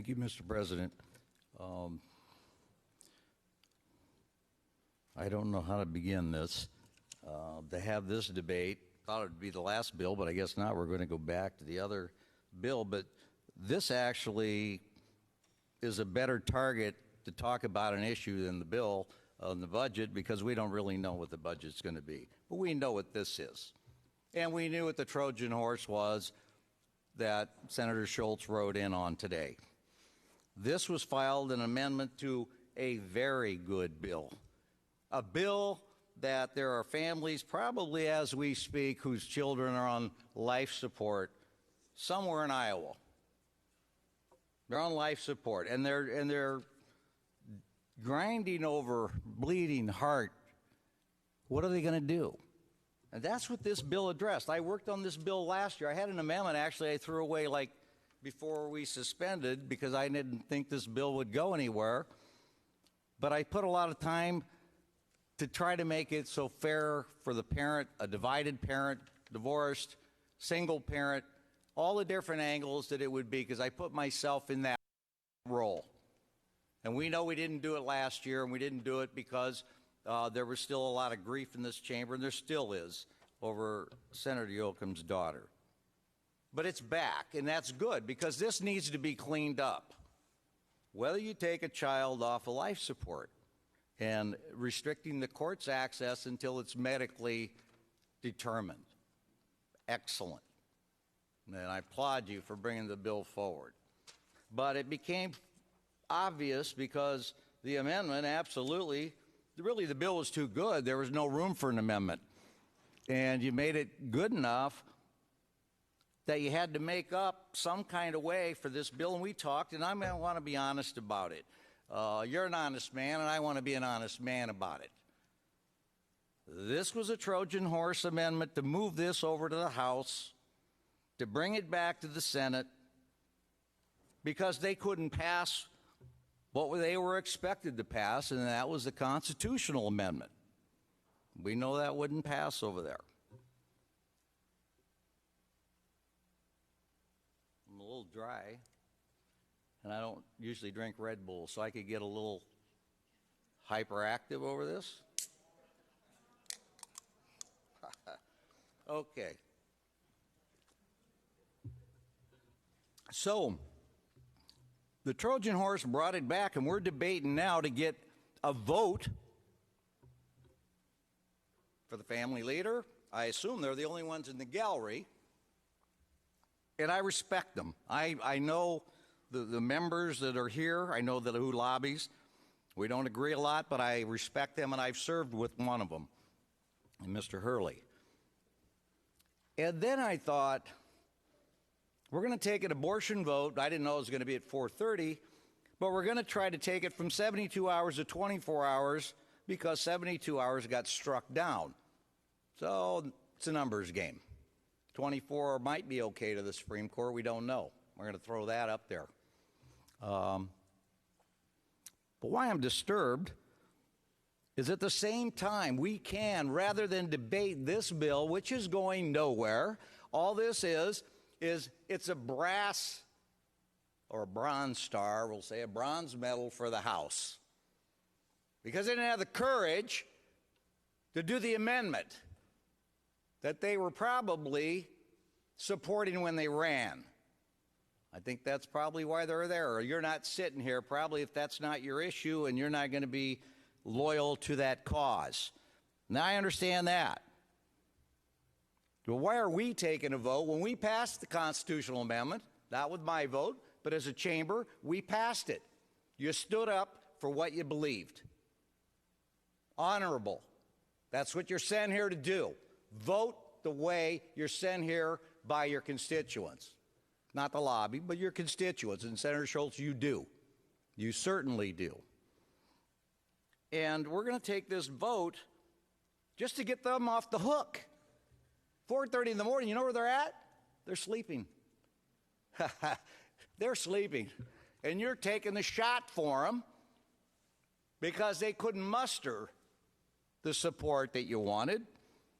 Thank you, Mr. President. I don't know how to begin this. To have this debate, thought it would be the last bill, but I guess not. We're going to go back to the other bill. But this actually is a better target to talk about an issue than the bill on the budget, because we don't really know what the budget's going to be. But we know what this is. And we knew what the Trojan horse was that Senator Schultz wrote in on today. This was filed an amendment to a very good bill. A bill that there are families, probably as we speak, whose children are on life support somewhere in Iowa. They're on life support, and they're grinding over bleeding heart. What are they going to do? And that's what this bill addressed. I worked on this bill last year. I had an amendment, actually, I threw away like before we suspended because I didn't think this bill would go anywhere. But I put a lot of time to try to make it so fair for the parent, a divided parent, divorced, single parent, all the different angles that it would be, because I put myself in that role. And we know we didn't do it last year, and we didn't do it because there was still a lot of grief in this chamber, and there still is, over Senator Yoakum's daughter. But it's back, and that's good, because this needs to be cleaned up. Whether you take a child off of life support and restricting the court's access until it's medically determined. Excellent. And I applaud you for bringing the bill forward. But it became obvious because the amendment really the bill was too good. There was no room for an amendment. And you made it good enough that you had to make up some kind of way for this bill. And we talked, and I want to be honest about it. You're an honest man, and I want to be an honest man about it. This was a Trojan horse amendment to move this over to the House, to bring it back to the Senate, because they couldn't pass what they were expected to pass, and that was the constitutional amendment. We know that wouldn't pass over there. I'm a little dry, and I don't usually drink Red Bull, so I could get a little hyperactive over this. Okay. So, the Trojan horse brought it back, and we're debating now to get a vote for the family leader. I assume they're the only ones in the gallery, and I respect them. I know the members that are here. I know who lobbies. We don't agree a lot, but I respect them, and I've served with one of them, Mr. Hurley. And then I thought, we're going to take an abortion vote. I didn't know it was going to be at 4:30, but we're going to try to take it from 72 hours to 24 hours because 72 hours got struck down. So it's a numbers game. 24 might be okay to the Supreme Court. We don't know. We're going to throw that up there. But why I'm disturbed is at the same time we can, rather than debate this bill, which is going nowhere, all this is it's a brass or a bronze star, we'll say a bronze medal for the House. Because they didn't have the courage to do the amendment that they were probably supporting when they ran. I think that's probably why they're there. Or you're not sitting here probably if that's not your issue and you're not going to be loyal to that cause. Now I understand that. Well, why are we taking a vote? When we passed the constitutional amendment, not with my vote, but as a chamber, we passed it. You stood up for what you believed. Honorable. That's what you're sent here to do. Vote the way you're sent here by your constituents. Not the lobby, but your constituents. And Senator Schultz, you do. You certainly do. And we're going to take this vote just to get them off the hook. 4:30 in the morning, you know where they're at? They're sleeping. They're sleeping. And you're taking the shot for them because they couldn't muster the support that you wanted.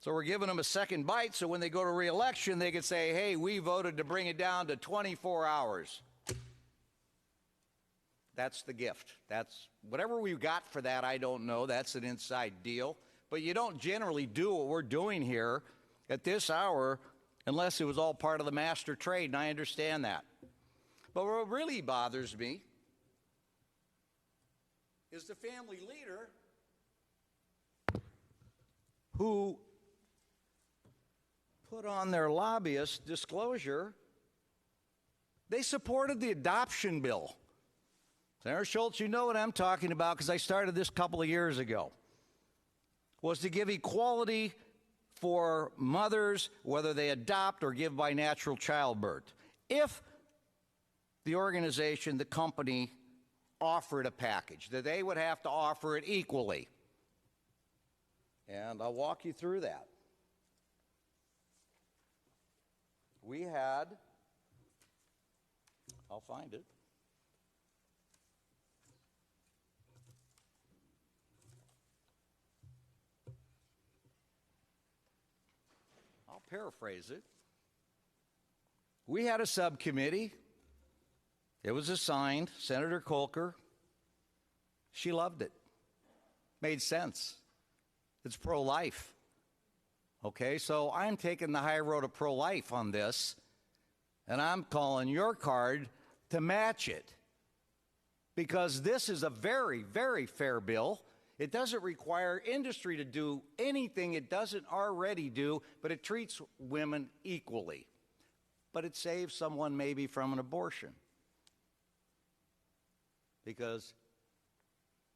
So we're giving them a second bite so when they go to re-election, they can say, hey, we voted to bring it down to 24 hours. That's the gift. That's whatever we got for that, I don't know. That's an inside deal. But you don't generally do what we're doing here at this hour unless it was all part of the master trade, and I understand that. But what really bothers me is the family leader who put on their lobbyist disclosure. They supported the adoption bill. Senator Schultz, you know what I'm talking about because I started this a couple of years ago, was to give equality for mothers, whether they adopt or give by natural childbirth. If the organization, the company, offered a package, that they would have to offer it equally. And I'll walk you through that. We had, I'll find it. I'll paraphrase it. We had a subcommittee. It was assigned, Senator Kolker. She loved it. Made sense. It's pro-life. Okay, so I'm taking the high road of pro-life on this, and I'm calling your card to match it. Because this is a very, very fair bill. It doesn't require industry to do anything it doesn't already do, but it treats women equally. But it saves someone maybe from an abortion, because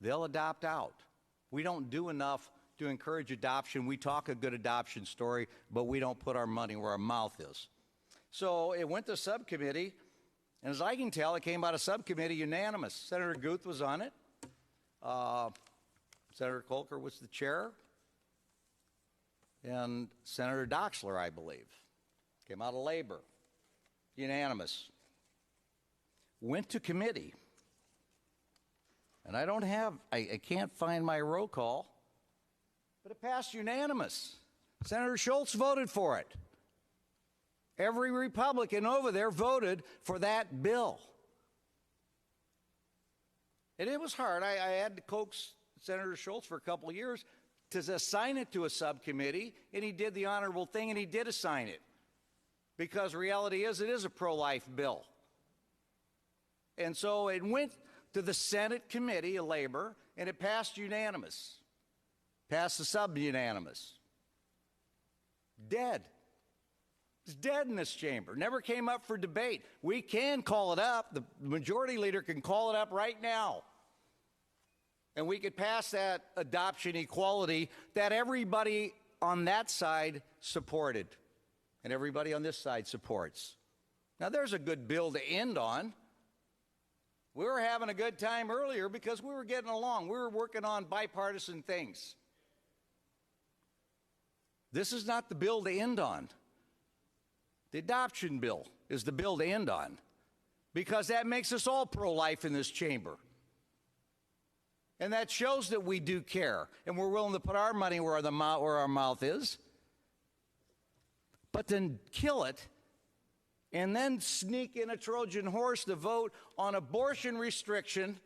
they'll adopt out. We don't do enough to encourage adoption. We talk a good adoption story, but we don't put our money where our mouth is. So it went to subcommittee, and as I can tell, it came out of subcommittee unanimous. Senator Guth was on it. Senator Kolker was the chair, and Senator Doxler, I believe, came out of labor. Unanimous. Went to committee. And I can't find my roll call, but it passed unanimous. Senator Schultz voted for it. Every Republican over there voted for that bill. And it was hard. I had to coax Senator Schultz for a couple of years to assign it to a subcommittee, and he did the honorable thing, and he did assign it. Because reality is, it is a pro-life bill. And so it went to the Senate Committee of Labor, and it passed unanimous. Passed the sub-unanimous. Dead. It's dead in this chamber. Never came up for debate. We can call it up. The majority leader can call it up right now. And we could pass that adoption equality that everybody on that side supported, and everybody on this side supports. Now, there's a good bill to end on. We were having a good time earlier because we were getting along. We were working on bipartisan things. This is not the bill to end on. The adoption bill is the bill to end on, because that makes us all pro-life in this chamber. And that shows that we do care, and we're willing to put our money where our mouth is. But then kill it, and then sneak in a Trojan horse to vote on abortion restriction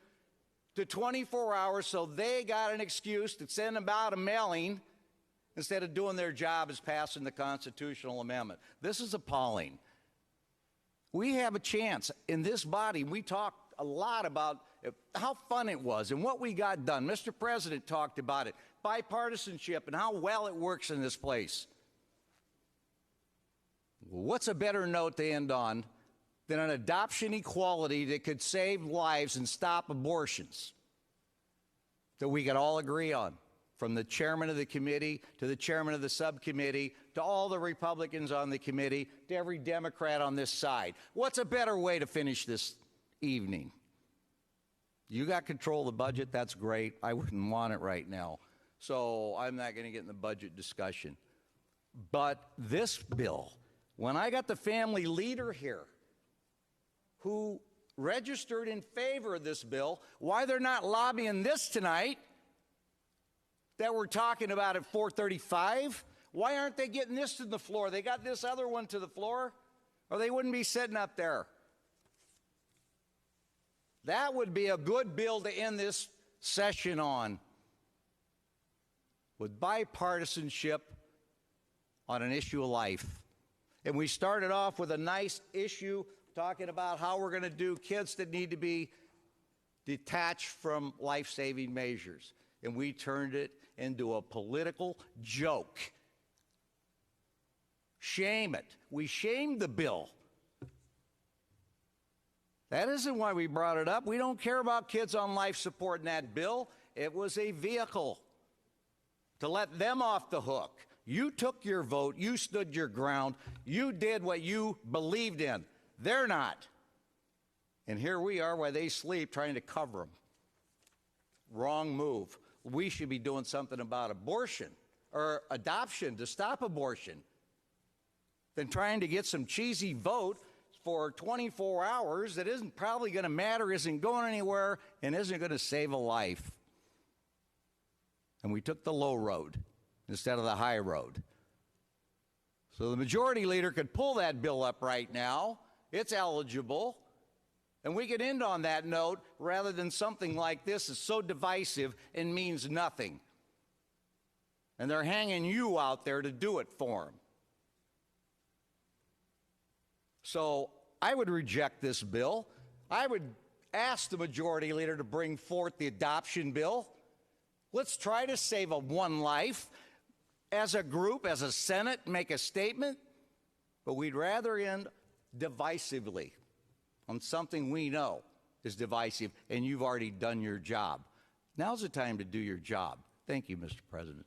to 24 hours so they got an excuse to send about a mailing instead of doing their job as passing the constitutional amendment. This is appalling. We have a chance in this body. We talked a lot about how fun it was and what we got done. Mr. President talked about it, bipartisanship, and how well it works in this place. What's a better note to end on than an adoption equality that could save lives and stop abortions that we could all agree on, from the chairman of the committee to the chairman of the subcommittee to all the Republicans on the committee to every Democrat on this side? What's a better way to finish this evening? You got control of the budget. That's great. I wouldn't want it right now. So I'm not going to get in the budget discussion. But this bill, when I got the family leader here who registered in favor of this bill, why they're not lobbying this tonight that we're talking about at 4:35, why aren't they getting this to the floor? They got this other one to the floor, or they wouldn't be sitting up there. That would be a good bill to end this session on, with bipartisanship on an issue of life. And we started off with a nice issue talking about how we're going to do kids that need to be detached from life-saving measures. And we turned it into a political joke. Shame it. We shamed the bill. That isn't why we brought it up. We don't care about kids on life support in that bill. It was a vehicle to let them off the hook. You took your vote. You stood your ground. You did what you believed in. They're not. And here we are while they sleep trying to cover them. Wrong move. We should be doing something about abortion or adoption to stop abortion than trying to get some cheesy vote for 24 hours that isn't probably going to matter, isn't going anywhere, and isn't going to save a life. And we took the low road instead of the high road. So the majority leader could pull that bill up right now. It's eligible. And we could end on that note rather than something like this is so divisive and means nothing. And they're hanging you out there to do it for them. So I would reject this bill. I would ask the majority leader to bring forth the adoption bill. Let's try to save one life as a group, as a Senate, make a statement. But we'd rather end divisively on something we know is divisive, and you've already done your job. Now's the time to do your job. Thank you, Mr. President.